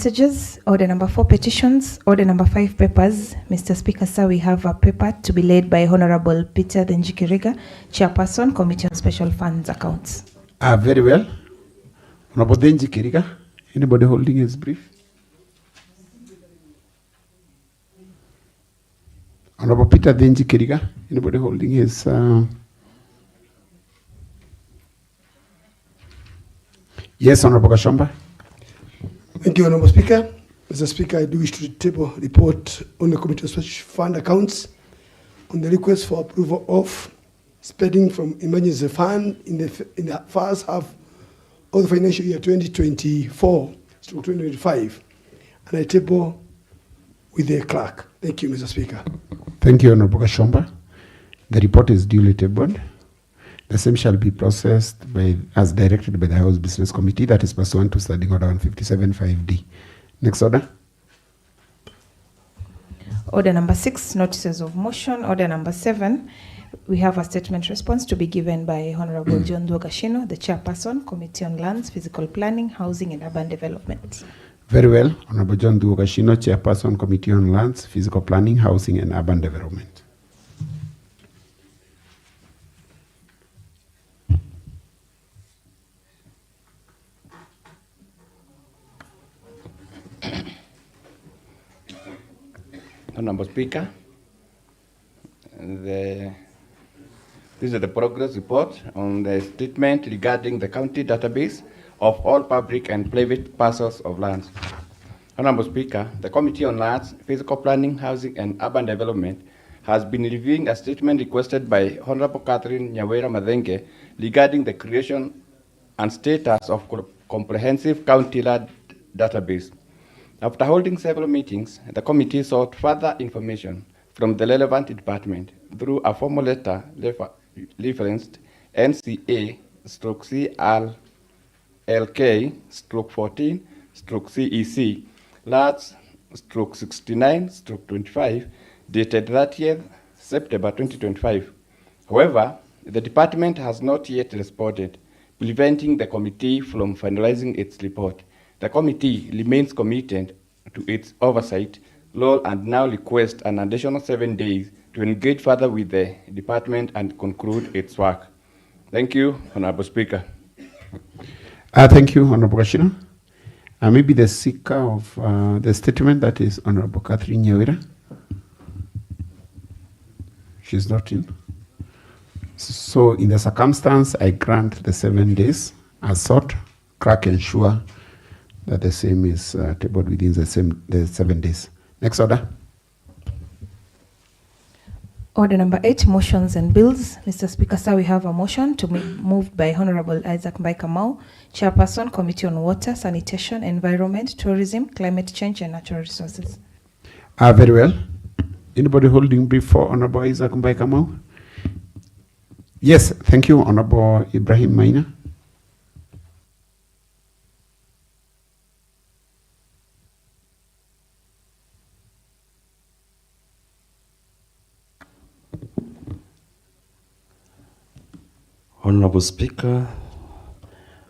messages, order number 4 petitions, order number 5 papers. Mr. Speaker, sir, we have a paper to be laid by Honorable Peter Denjikiriga, Chairperson, Committee on Special Funds Accounts. Very well. Honorable Denjikiriga, anybody holding his brief? Honorable Peter Denjikiriga, anybody holding his... Yes, Honorable Kashamba. Thank you, Honorable Speaker. Mr. Speaker, I do wish to table report on the Committee of Special Fund Accounts on the request for approval of spending from emergency fund in the first half of the financial year 2024 to 2025. And I table with the clerk. Thank you, Mr. Speaker. Thank you, Honorable Kashamba. The report is duly tabled. The same shall be processed as directed by the House Business Committee, that is pursuant to Standing Order 157.5D. Next order. Order number 6, notices of motion. Order number 7, we have a statement response to be given by Honorable John Dwogashino, the Chairperson, Committee on Lands, Physical Planning, Housing and Urban Development. Very well. Honorable John Dwogashino, Chairperson, Committee on Lands, Physical Planning, Housing and Urban Development. Honorable Speaker, this is the progress report on the statement regarding the county database of all public and private parcels of lands. Honorable Speaker, the Committee on Lands, Physical Planning, Housing and Urban Development has been reviewing a statement requested by Honorable Catherine Nyawera Madenge regarding the creation and status of comprehensive county land database. After holding several meetings, the committee sought further information from the relevant department through a formal letter referenced NCA/CRLK/14/CEC LATS/69/25 dated 30th September 2025. However, the department has not yet responded, preventing the committee from finalizing its report. The committee remains committed to its oversight role and now requests an additional 7 days to engage further with the department and conclude its work. Thank you, Honorable Speaker. Thank you, Honorable Kashina. Maybe the seeker of the statement, that is Honorable Catherine Nyawera. She's not in. So in the circumstance, I grant the 7 days as sought. Clerk ensure that the same is tabled within the 7 days. Next order. Order number 8, motions and bills. Mr. Speaker, sir, we have a motion to be moved by Honorable Isaac Mbai-Kamau, Chairperson, Committee on Water, Sanitation, Environment, Tourism, Climate Change and Natural Resources. Very well. Anybody holding brief for Honorable Isaac Mbai-Kamau? Yes, thank you, Honorable Ibrahim Maina. Honorable Speaker,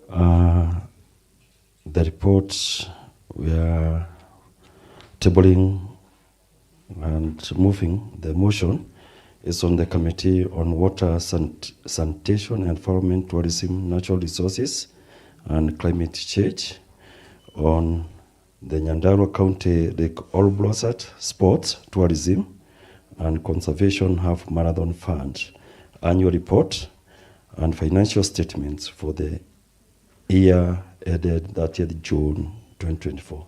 the report we are tabling and moving the motion is on the Committee on Water, Sanitation, Environment, Tourism, Natural Resources and Climate Change on the Nyandarua County Lake All-Blossom Sports, Tourism and Conservation Half Marathon Fund annual report and financial statements for the year ended 30th June 2024.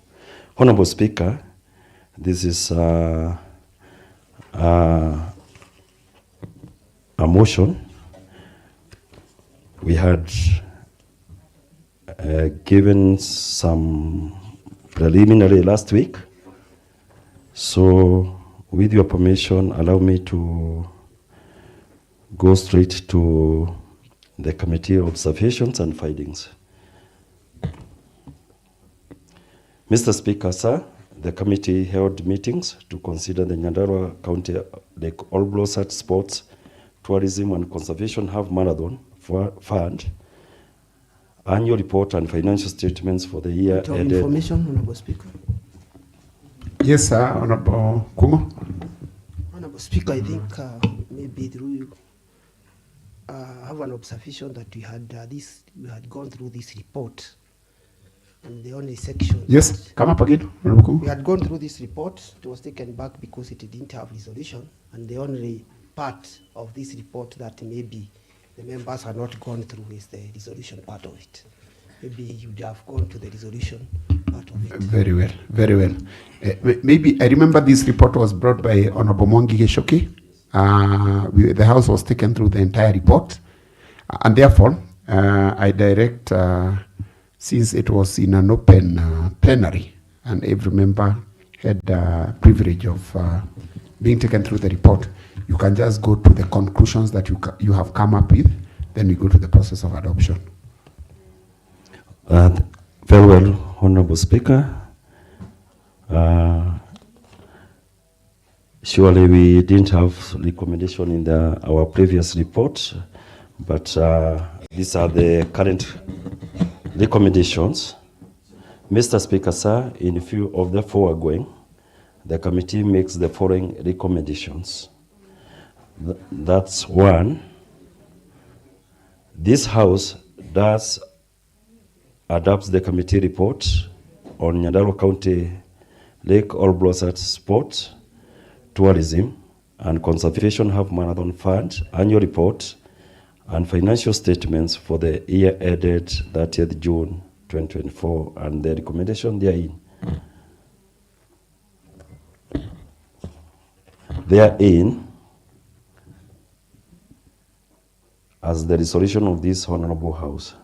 Honorable Speaker, this is a motion. We had given some preliminary last week. So with your permission, allow me to go straight to the Committee observations and findings. Mr. Speaker, sir, the committee held meetings to consider the Nyandarua County Lake All-Blossom Sports, Tourism and Conservation Half Marathon Fund annual report and financial statements for the year Point of ended. information, Honorable Speaker. Yes, sir, Honorable Kumo. Honorable Speaker, I think maybe through you, I have an observation that we had gone through this report, and the only section. Yes, come up again, Honorable Kumo. We had gone through this report. It was taken back because it didn't have resolution, and the only part of this report that maybe the members are not gone through is the resolution part of it. Maybe you would have gone to the resolution part of it. Very well, very well. Maybe I remember this report was brought by Honorable Mwangi Geshoki. The House was taken through the entire report, and therefore I direct, since it was in an open plenary, and every member had the privilege of being taken through the report, you can just go to the conclusions that you have come up with, then we go to the process of adoption. Very well, Honorable Speaker. Surely we didn't have recommendation in our previous report, but these are the current recommendations. Mr. Speaker, sir, in view of the foregoing, the committee makes the following recommendations. That's one, this House does adopts the committee report on Nyandarua County Lake All Blossom Sport, Tourism and Conservation Half Marathon Fund annual report and financial statements for the year ended 30th June 2024 and the recommendation therein. Therein, as the resolution of this Honorable House.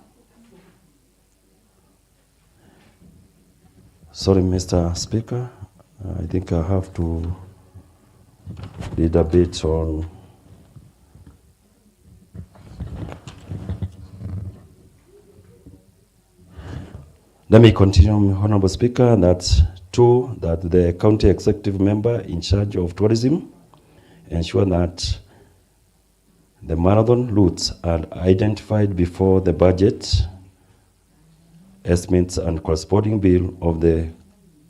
Sorry, Mr. Speaker, I think I have to read a bit on let me continue, Honorable Speaker. That's two, that the county executive member in charge of tourism ensure that the marathon routes are identified before the budget estimates and corresponding bill of the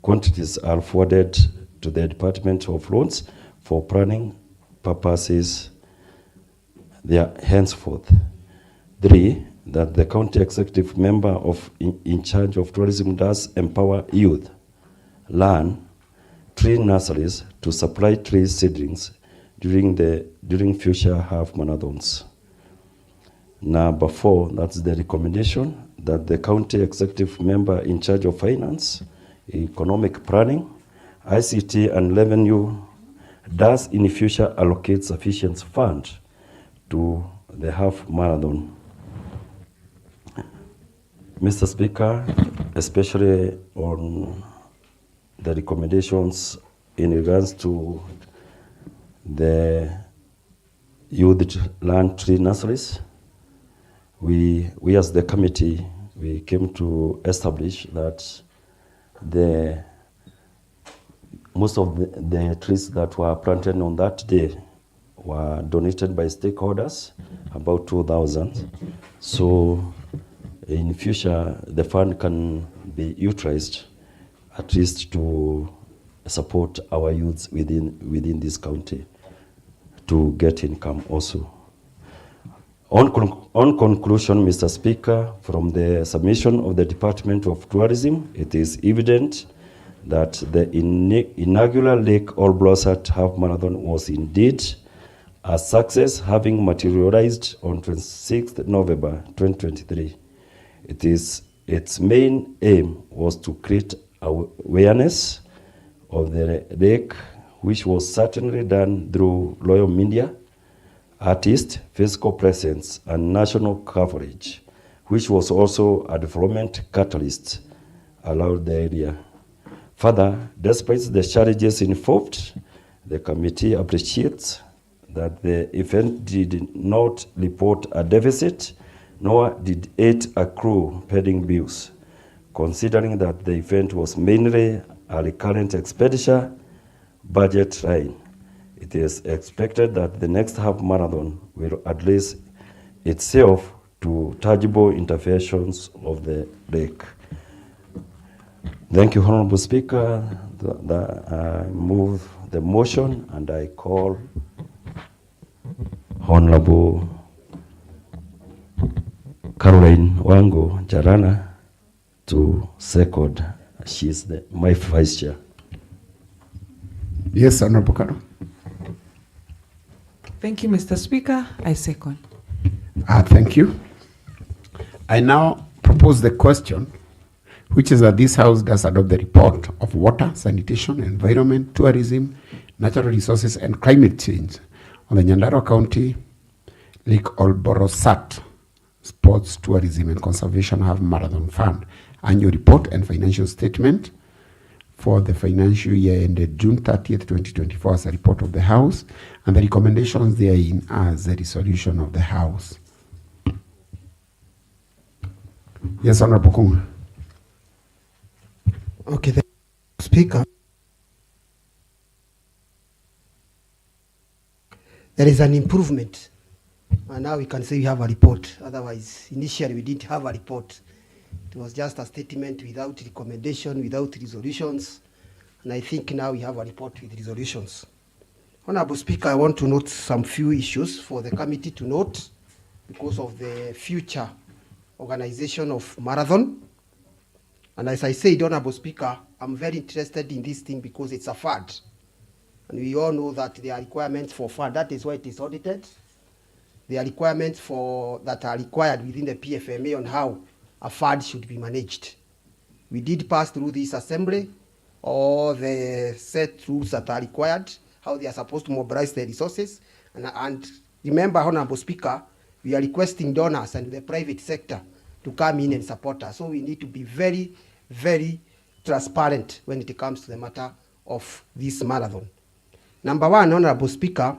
quantities are forwarded to the Department of Roads for planning purposes there henceforth. Three, that the county executive member in charge of tourism does empower youth, learn, tree nurseries to supply tree seedlings during future half marathons. Number four, that's the recommendation that the county executive member in charge of finance, economic planning, ICT and revenue does in future allocate sufficient fund to the half marathon. Mr. Speaker, especially on the recommendations in regards to the youth land tree nurseries, we as the committee, we came to establish that most of the trees that were planted on that day were donated by stakeholders, about 2,000. So in future, the fund can be utilized at least to support our youths within this county to get income also. On conclusion, Mr. Speaker, from the submission of the Department of Tourism, it is evident that the inaugural Lake All Blossom Half Marathon was indeed a success, having materialized on 26th November 2023. Its main aim was to create awareness of the lake, which was certainly done through loyal media, artists, physical presence, and national coverage, which was also a development catalyst around the area. Further, despite the challenges involved, the committee appreciates that the event did not report a deficit, nor did it accrue pending bills, considering that the event was mainly a recurrent expenditure budget line. It is expected that the next half marathon will address itself to tangible interventions of the lake. Thank you, Honorable Speaker. I move the motion and I call Honorable Caroline Wango Jarana to second. She is my vice chair. Yes, Honorable Kano. Thank you, Mr. Speaker. I second. Thank you. I now propose the question, which is that this House does adopt the report of water, sanitation, environment, tourism, natural resources, and climate change on the Nyandarua County Lake Olborosat Sports, Tourism, and Conservation Half Marathon Fund annual report and financial statement for the financial year ended June 30th, 2024 as a report of the House, and the recommendations therein as a resolution of the House. Yes, Honorable Kunga. Okay, thank you, Speaker. There is an improvement, and now we can say we have a report. Otherwise, initially we didn't have a report. It was just a statement without recommendation, without resolutions, and I think now we have a report with resolutions. Honorable Speaker, I want to note some few issues for the committee to note because of the future organization of marathon. And as I said, Honorable Speaker, I'm very interested in this thing because it's a fund. And we all know that there are requirements for fund. That is why it is audited. There are requirements that are required within the PFMA on how a fund should be managed. We did pass through this assembly, all the set rules that are required, how they are supposed to mobilize the resources. And remember, Honorable Speaker, we are requesting donors and the private sector to come in and support us. So we need to be very, very transparent when it comes to the matter of this marathon. Number one, Honorable Speaker,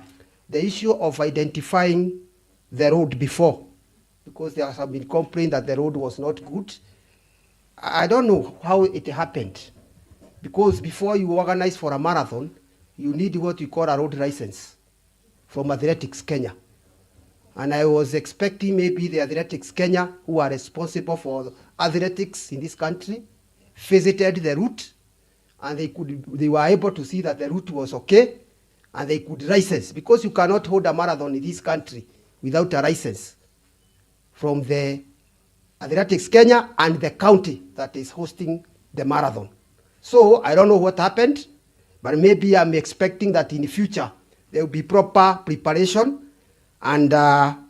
the issue of identifying the road before, because there have been complaints that the road was not good. I don't know how it happened, because before you organize for a marathon, you need what we call a road license from Athletics Kenya. And I was expecting maybe the Athletics Kenya, who are responsible for athletics in this country, visited the route, and they were able to see that the route was okay, and they could license, because you cannot hold a marathon in this country without a license from the Athletics Kenya and the county that is hosting the marathon. So I don't know what happened, but maybe I'm expecting that in the future there will be proper preparation, and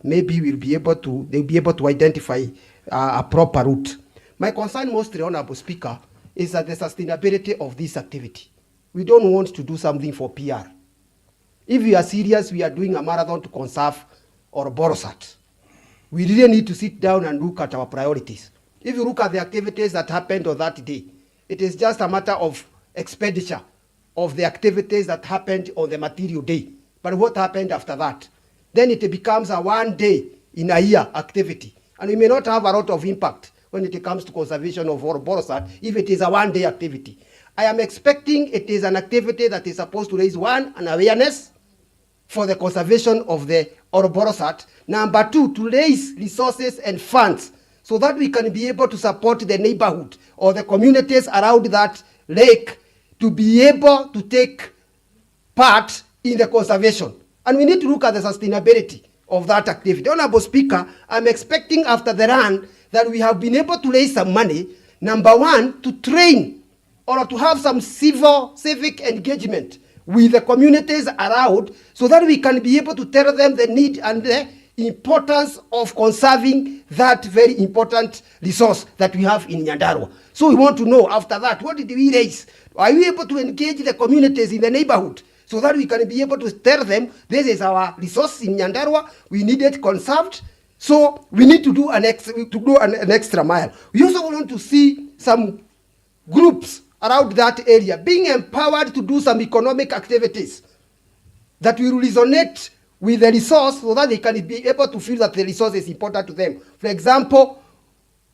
maybe they'll be able to identify a proper route. My concern mostly, Honorable Speaker, is that the sustainability of this activity. We don't want to do something for PR. If we are serious, we are doing a marathon to conserve or Borosat. We really need to sit down and look at our priorities. If you look at the activities that happened on that day, it is just a matter of expenditure of the activities that happened on the material day. But what happened after that? Then it becomes a 1 day in a year activity. And we may not have a lot of impact when it comes to conservation of Borosat if it is a 1 day activity. I am expecting it is an activity that is supposed to raise, one, an awareness for the conservation of the Ouroborosat. Number two, to raise resources and funds so that we can be able to support the neighborhood or the communities around that lake to be able to take part in the conservation. And we need to look at the sustainability of that activity. Honorable Speaker, I'm expecting after the run that we have been able to raise some money, number one, to train or to have some civic engagement with the communities around so that we can be able to tell them the need and the importance of conserving that very important resource that we have in Nyandarua. So we want to know after that, what did we raise? Are we able to engage the communities in the neighborhood so that we can be able to tell them this is our resource in Nyandarua, we need it conserved, so we need to do an extra mile. We also want to see some groups around that area being empowered to do some economic activities that will resonate with the resource so that they can be able to feel that the resource is important to them. For example,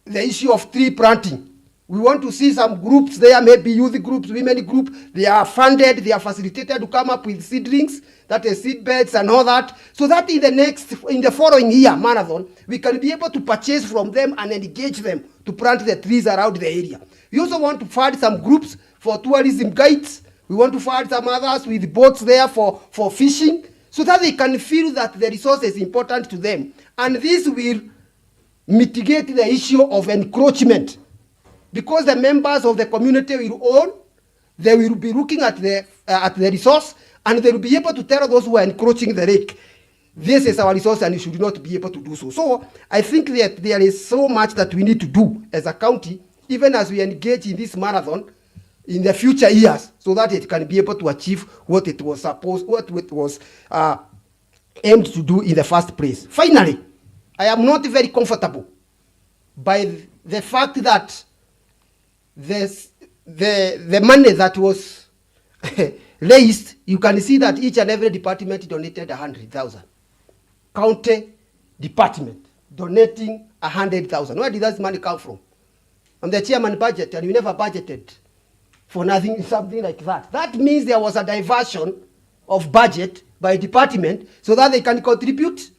the issue of tree planting. We want to see some groups there, maybe youth groups, women group. They are funded, they are facilitated to come up with seedlings, that is seed beds and all that, so that in the following year marathon, we can be able to purchase from them and engage them to plant the trees around the area. We also want to fund some groups for tourism guides. We want to fund some others with boats there for fishing, so that they can feel that the resource is important to them. And this will mitigate the issue of encroachment, because the members of the community will own, they will be looking at the resource, and they will be able to tell those who are encroaching the lake, this is our resource and you should not be able to do so. So I think that there is so much that we need to do as a county, even as we engage in this marathon in the future years, so that it can be able to achieve what it was aimed to do in the first place. Finally, I am not very comfortable by the fact that the money that was raised, you can see that each and every department donated 100,000. County department donating 100,000. Where did that money come from? I'm the chairman budget, and we never budgeted for nothing, something like that. That means there was a diversion of budget by department so that they can contribute.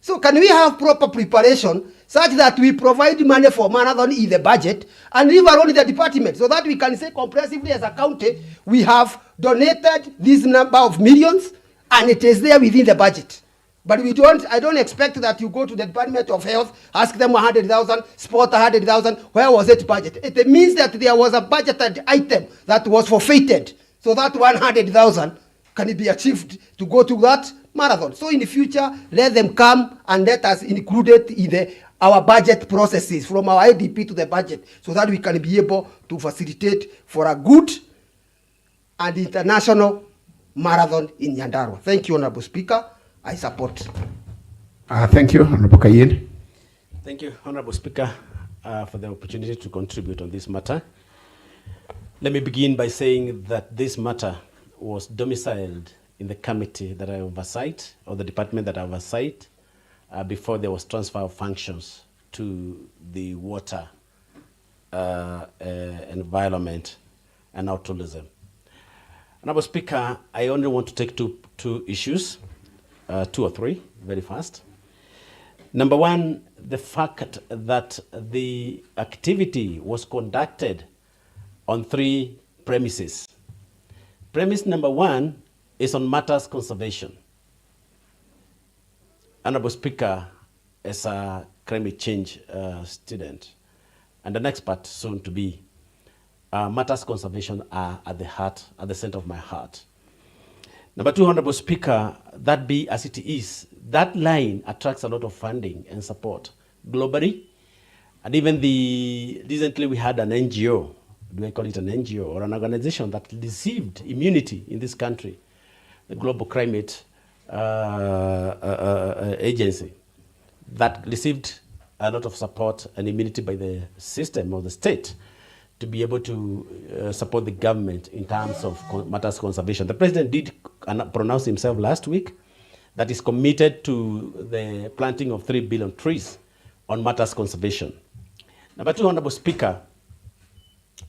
So can we have proper preparation such that we provide money for marathon in the budget and leave alone the department, so that we can say comprehensively as a county, we have donated this number of millions and it is there within the budget. But I don't expect that you go to the Department of Health, ask them 100,000, sport 100,000, where was it budgeted? It means that there was a budgeted item that was forfeited, so that 100,000 can be achieved to go to that marathon. So in the future, let them come and let us include it in our budget processes from our IDP to the budget, so that we can be able to facilitate for a good and international marathon in Nyandarua. Thank you, Honorable Speaker. I support. Thank you, Honorable Kayen. Thank you, Honorable Speaker, for the opportunity to contribute on this matter. Let me begin by saying that this matter was domiciled in the committee that I oversight, or the department that I oversight, before there was transfer of functions to the water, environment, and now tourism. Honorable Speaker, I only want to take two issues, two or three, very fast. Number one, the fact that the activity was conducted on 3 premises. Premise number one is on matters conservation. Honorable Speaker, as a climate change student and an expert soon to be, matters conservation are at the center of my heart. Number two, Honorable Speaker, that be as it is, that line attracts a lot of funding and support globally. And even recently we had an NGO, do I call it an NGO, or an organization that received immunity in this country, the Global Climate Agency, that received a lot of support and immunity by the system or the state to be able to support the government in terms of matters conservation. The president did pronounce himself last week that is committed to the planting of 3 billion trees on matters conservation. Number two, Honorable Speaker,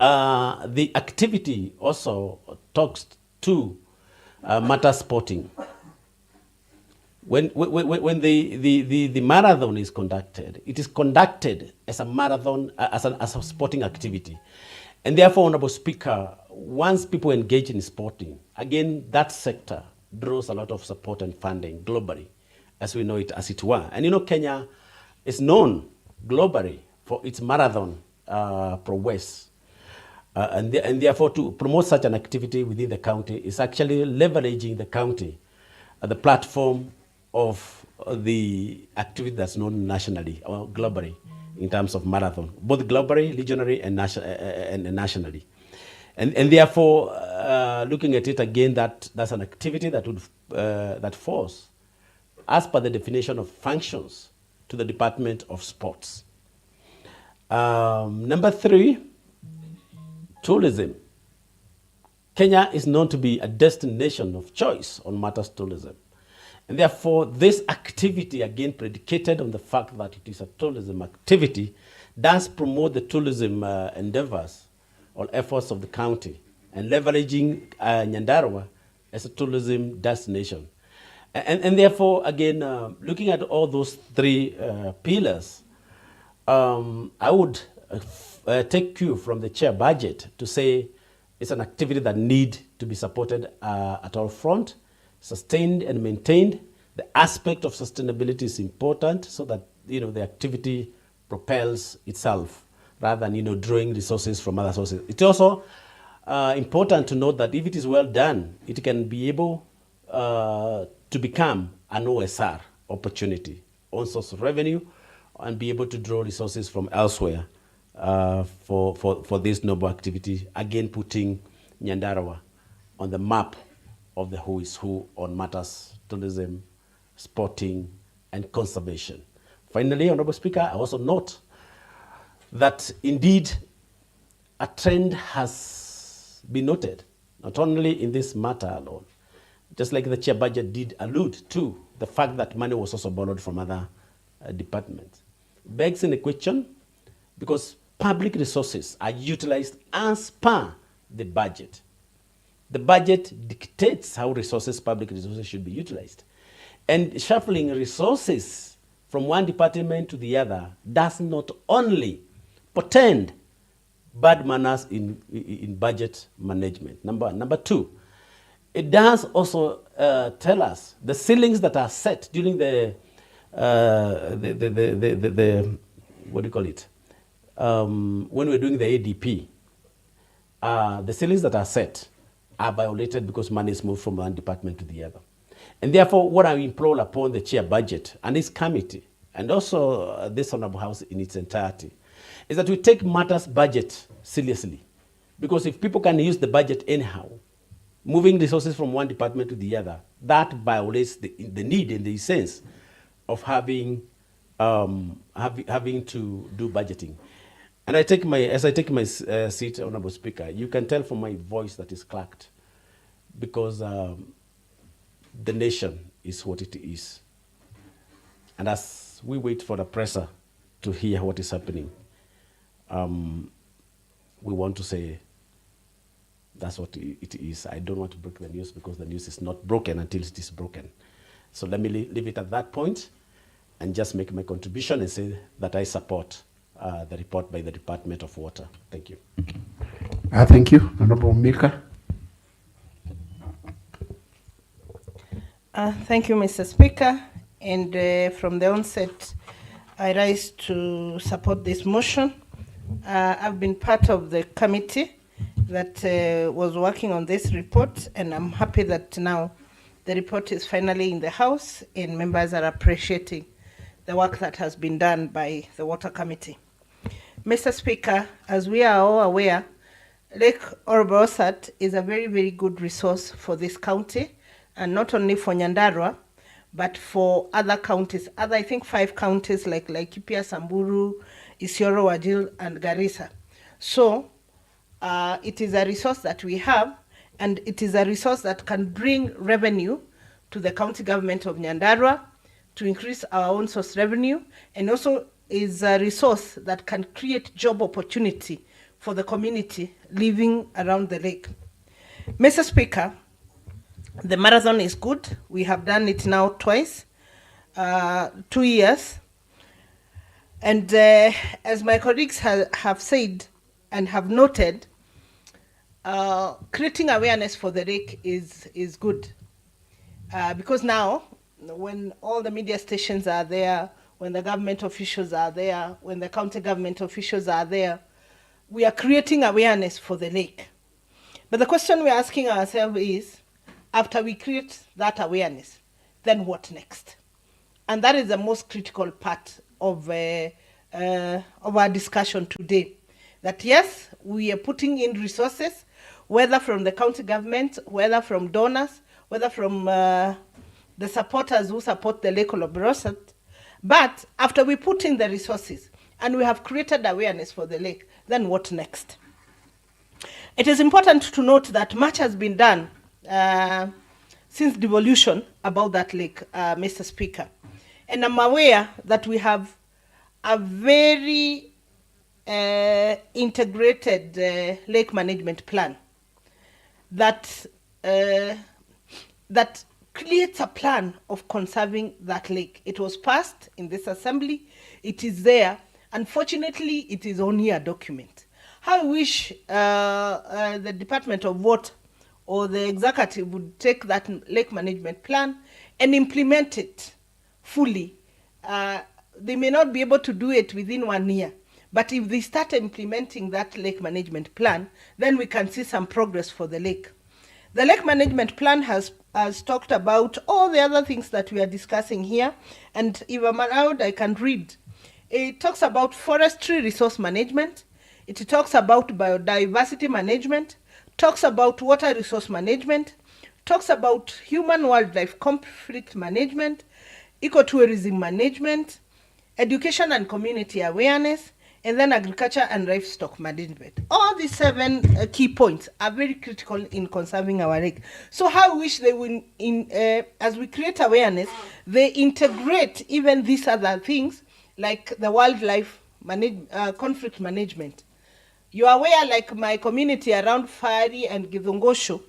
the activity also talks to matter sporting. When the marathon is conducted, it is conducted as a marathon, as a sporting activity. And therefore, Honorable Speaker, once people engage in sporting, again, that sector draws a lot of support and funding globally, as we know it, as it were. And you know, Kenya is known globally for its marathon prowess. And therefore, to promote such an activity within the county is actually leveraging the county, the platform of the activity that's known nationally or globally in terms of marathon, both globally, regionally, and nationally. And therefore, looking at it again, that's an activity that would that falls, as per the definition of functions, to the Department of Sports. Number three, tourism. Kenya is known to be a destination of choice on matters tourism. And therefore, this activity, again predicated on the fact that it is a tourism activity, does promote the tourism endeavors or efforts of the county and leveraging Nyandarua as a tourism destination. And therefore, again, looking at all those three pillars, I would take cue from the chair budget to say it's an activity that need to be supported at all front, sustained and maintained. The aspect of sustainability is important so that the activity propels itself rather than drawing resources from other sources. It's also important to note that if it is well done, it can be able to become an OSR opportunity, own source of revenue, and be able to draw resources from elsewhere for this noble activity, again putting Nyandarua on the map of the who is who on matters tourism, sporting, and conservation. Finally, Honorable Speaker, I also note that indeed a trend has been noted, not only in this matter alone, just like the chair budget did allude to the fact that money was also borrowed from other departments. Begs in a question because public resources are utilized as per the budget. The budget dictates how public resources should be utilized. And shuffling resources from one department to the other does not only portend bad manners in budget management. Number two, it does also tell us the ceilings that are set during the what do you call it? When we're doing the ADP, the ceilings that are set are violated because money is moved from one department to the other. And therefore, what I implore upon the chair budget and this committee, and also this Honorable House in its entirety, is that we take matters budget seriously. Because if people can use the budget anyhow, moving resources from one department to the other, that violates the need and the sense of having to do budgeting. And as I take my seat, Honorable Speaker, you can tell from my voice that is cracked because the nation is what it is. And as we wait for the presser to hear what is happening, we want to say that's what it is. I don't want to break the news because the news is not broken until it is broken. So let me leave it at that point and just make my contribution and say that I support the report by the Department of Water. Thank you. Thank you, Honorable Mika. Thank you, Mr. Speaker. And from the onset, I rise to support this motion. I've been part of the committee that was working on this report, and I'm happy that now the report is finally in the House and members are appreciating the work that has been done by the Water Committee. Mr. Speaker, as we are all aware, Lake Orobosat is a very, very good resource for this county, and not only for Nyandarua, but for other counties, I think 5 counties like Laikipia, Samburu, Isiolo, Wajir, and Garissa. So it is a resource that we have, and it is a resource that can bring revenue to the county government of Nyandarua to increase our own source revenue, and also is a resource that can create job opportunity for the community living around the lake. Mr. Speaker, the marathon is good. We have done it now twice, 2 years. And as my colleagues have said and have noted, creating awareness for the lake is good. Because now, when all the media stations are there, when the government officials are there, when the county government officials are there, we are creating awareness for the lake. But the question we're asking ourselves is, after we create that awareness, then what next? And that is the most critical part of our discussion today. That yes, we are putting in resources, whether from the county government, whether from donors, whether from the supporters who support the Lake Orobosat. But after we put in the resources and we have created awareness for the lake, then what next? It is important to note that much has been done since devolution about that lake, Mr. Speaker. And I'm aware that we have a very integrated lake management plan that that creates a plan of conserving that lake. It was passed in this assembly. It is there. Unfortunately, it is only a document. How I wish the Department of Water or the executive would take that lake management plan and implement it fully. They may not be able to do it within 1 year, but if they start implementing that lake management plan, then we can see some progress for the lake. The lake management plan has talked about all the other things that we are discussing here, and if I'm allowed, I can read. It talks about forestry resource management, it talks about biodiversity management, talks about water resource management, talks about human-wildlife conflict management, ecotourism management, education and community awareness, and then agriculture and livestock management. All these 7 key points are very critical in conserving our lake. So how I wish they will, as we create awareness, they integrate even these other things like the wildlife conflict management. You are aware, like my community around Fari and Githungosho,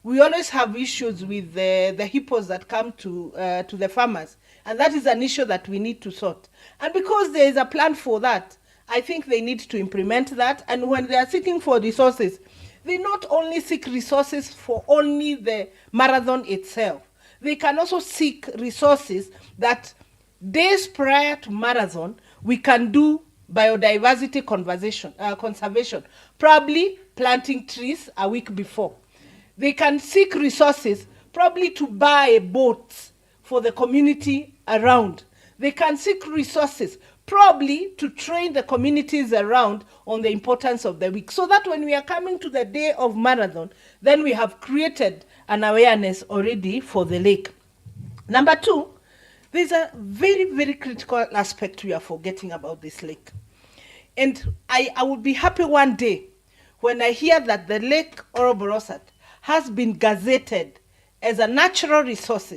we always have issues with the hippos that come to the farmers, and that is an issue that we need to sort. And because there is a plan for that, I think they need to implement that. And when they are seeking for resources, they not only seek resources for only the marathon itself, they can also seek resources that days prior to marathon, we can do biodiversity conservation, probably planting trees a week before. They can seek resources, probably to buy boats for the community around. They can seek resources, probably to train the communities around on the importance of the week, so that when we are coming to the day of marathon, then we have created an awareness already for the lake. Number 2, there's a very, very critical aspect we are forgetting about this lake. And I would be happy one day when I hear that the Lake Oroborosat has been gazetted as a natural resource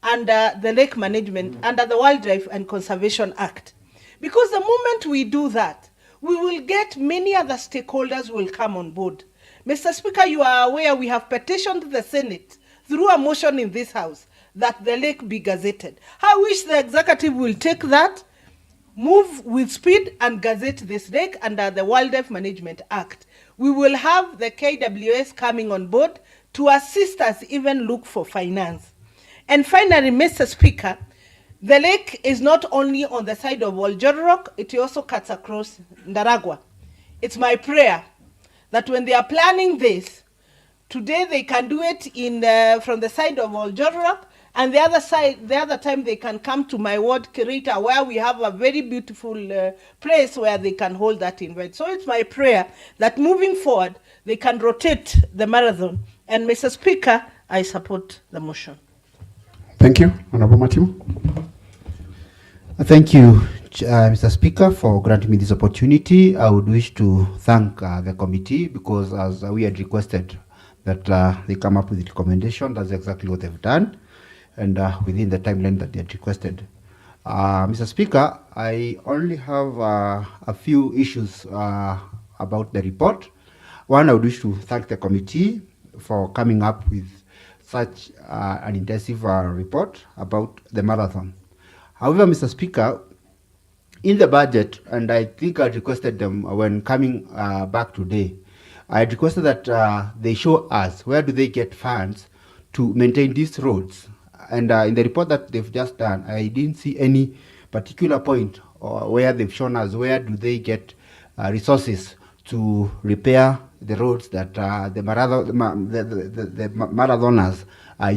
under the lake management, under the Wildlife and Conservation Act. Because the moment we do that, we will get many other stakeholders will come on board. Mr. Speaker, you are aware we have petitioned the Senate through a motion in this House that the lake be gazetted. I wish the executive will take that, move with speed and gazette this lake under the Wildlife Management Act. We will have the KWS coming on board to assist us even look for finance. And finally, Mr. Speaker, the lake is not only on the side of Oljororok, it also cuts across Nyandarua. It's my prayer that when they are planning this, today they can do it from the side of Oljororok, and the other time they can come to my ward, Kirita, where we have a very beautiful place where they can hold that event. So it's my prayer that moving forward, they can rotate the marathon. And Mr. Speaker, I support the motion. Thank you. Honorable Matthew. Thank you, Mr. Speaker, for granting me this opportunity. I would wish to thank the committee because as we had requested that they come up with the recommendation, that's exactly what they've done, and within the timeline that they had requested. Mr. Speaker, I only have a few issues about the report. One, I would wish to thank the committee for coming up with such an intensive report about the marathon. However, Mr. Speaker, in the budget, and I think I requested them when coming back today, I requested that they show us where do they get funds to maintain these roads. And in the report that they've just done, I didn't see any particular point where they've shown us where do they get resources to repair the roads that the marathoners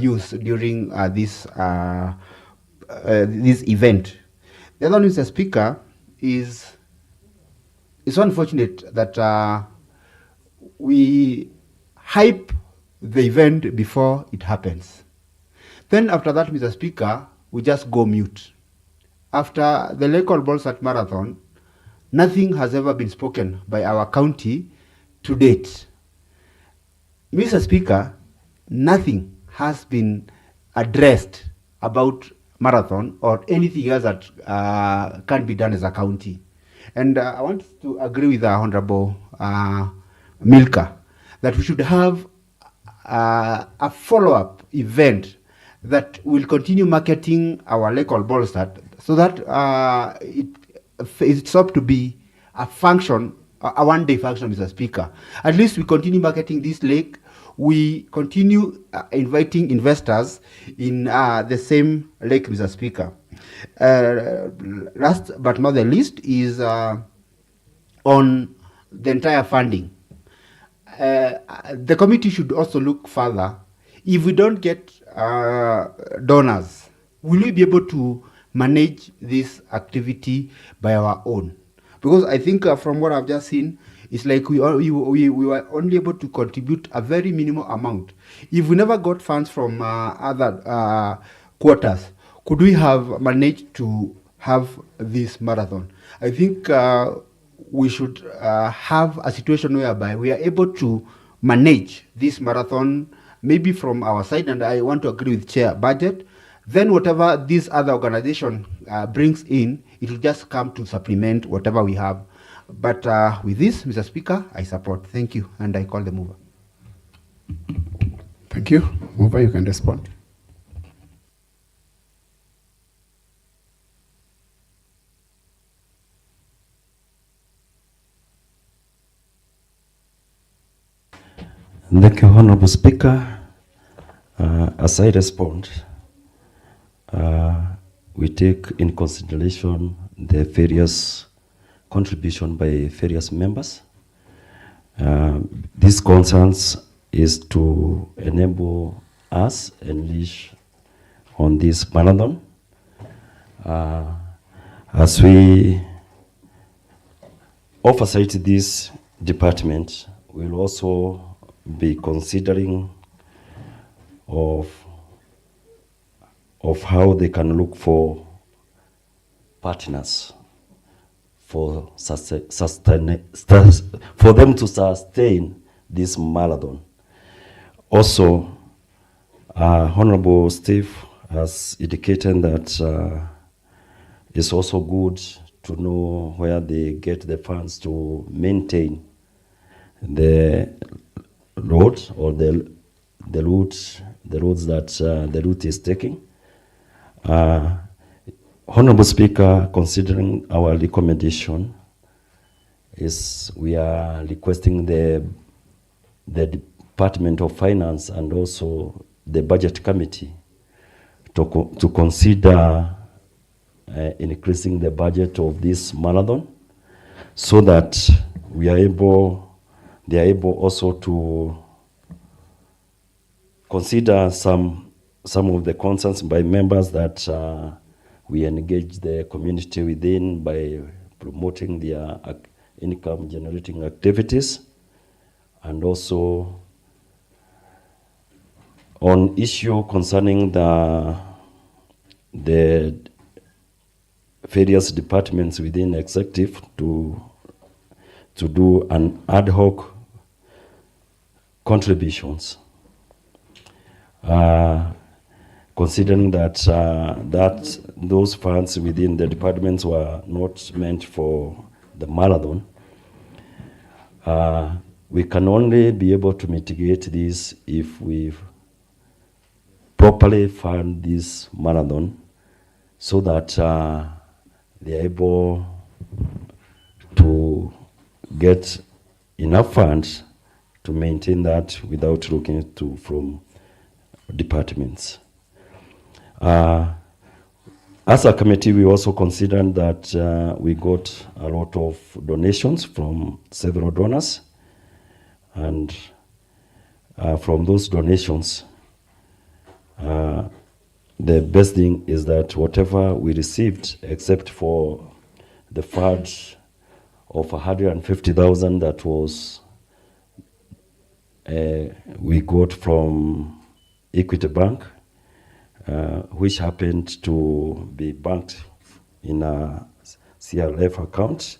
use during this event. The other one, Mr. Speaker, is it's unfortunate that we hype the event before it happens. Then after that, Mr. Speaker, we just go mute. After the Lake Oroborosat Marathon, nothing has ever been spoken by our county to date. Mr. Speaker, nothing has been addressed about marathon or anything else that can be done as a county. And I want to agree with our Honorable Milka that we should have a follow-up event that will continue marketing our lake or Bolstad so that it's up to be a function, a one-day function, Mr. Speaker. At least we continue marketing this lake. We continue inviting investors in the same lake, Mr. Speaker. Last but not the least is on the entire funding. The committee should also look further. If we don't get donors, will we be able to manage this activity by our own? Because I think from what I've just seen, it's like we were only able to contribute a very minimal amount. If we never got funds from other quarters, could we have managed to have this marathon? I think we should have a situation whereby we are able to manage this marathon, maybe from our side, and I want to agree with Chair, budget. Then whatever this other organization brings in, it will just come to supplement whatever we have. But with this, Mr. Speaker, I support. Thank you, and I call the mover. Thank you. Mover, you can respond. Thank you, Honorable Speaker. As I respond, we take in consideration the various contribution by various members. These concerns is to enable us unleash on this marathon. As we oversight this department, we'll also be considering of how they can look for partners for them to sustain this marathon. Also, Honorable Steve has indicated that it's also good to know where they get the funds to maintain the road or the routes that the route is taking. Honorable Speaker, considering our recommendation, is we are requesting the Department of Finance and also the Budget Committee to consider increasing the budget of this marathon so that they are able also to consider some of the concerns by members that we engage the community within by promoting their income generating activities, and also on issue concerning the various departments within executive to do an ad hoc contributions. Considering that those funds within the departments were not meant for the marathon, we can only be able to mitigate this if we properly fund this marathon so that they are able to get enough funds to maintain that without looking from departments. As a committee, we also considered that we got a lot of donations from several donors, and from those donations, the best thing is that whatever we received, except for the fund of 150,000 that was we got from Equity Bank, which happened to be banked in a CRF account,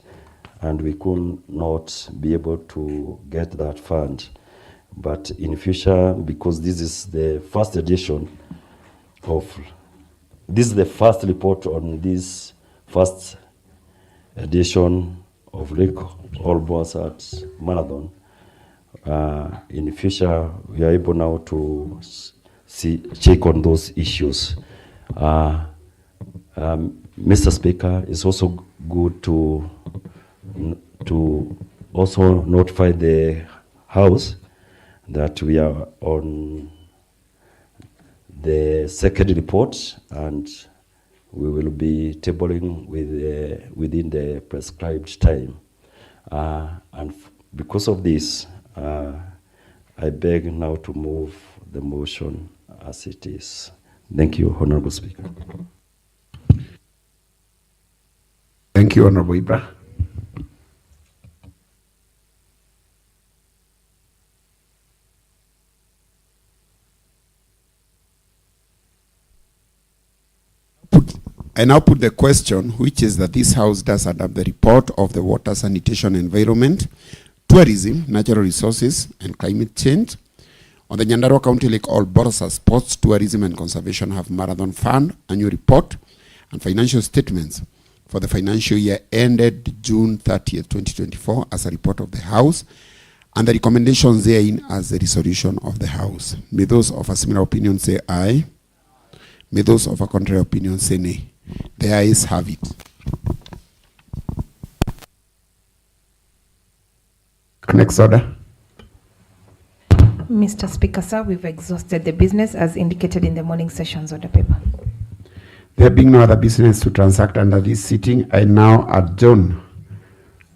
and we could not be able to get that fund. But in future, because this is the first edition of this is the first report on this first edition of Lake All-Bossat Marathon. In the future, we are able now to check on those issues. Mr. Speaker, it's also good to also notify the House that we are on the second report, and we will be tabling within the prescribed time. And because of this, I beg now to move the motion as it is. Thank you, Honorable Speaker. Thank you, Honorable Ibra. I now put the question, which is that this House does adopt the report of the Water, Sanitation, Environment, Tourism, Natural Resources, and Climate Change on the Nyandarua County Lake All-Bossat Sports, Tourism, and Conservation Half Marathon Fund Annual Report and Financial Statements for the financial year ended June 30th, 2024 as a report of the House, and the recommendations therein as the resolution of the House. May those of a similar opinion say aye. May those of a contrary opinion say nay. The ayes have it. Next order. Mr. Speaker, sir, we've exhausted the business as indicated in the morning sessions order paper. There being no other business to transact under this sitting, I now adjourn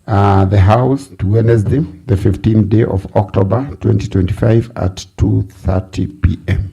the House to Wednesday, the 15th day of October 2025 at 2:30 p.m.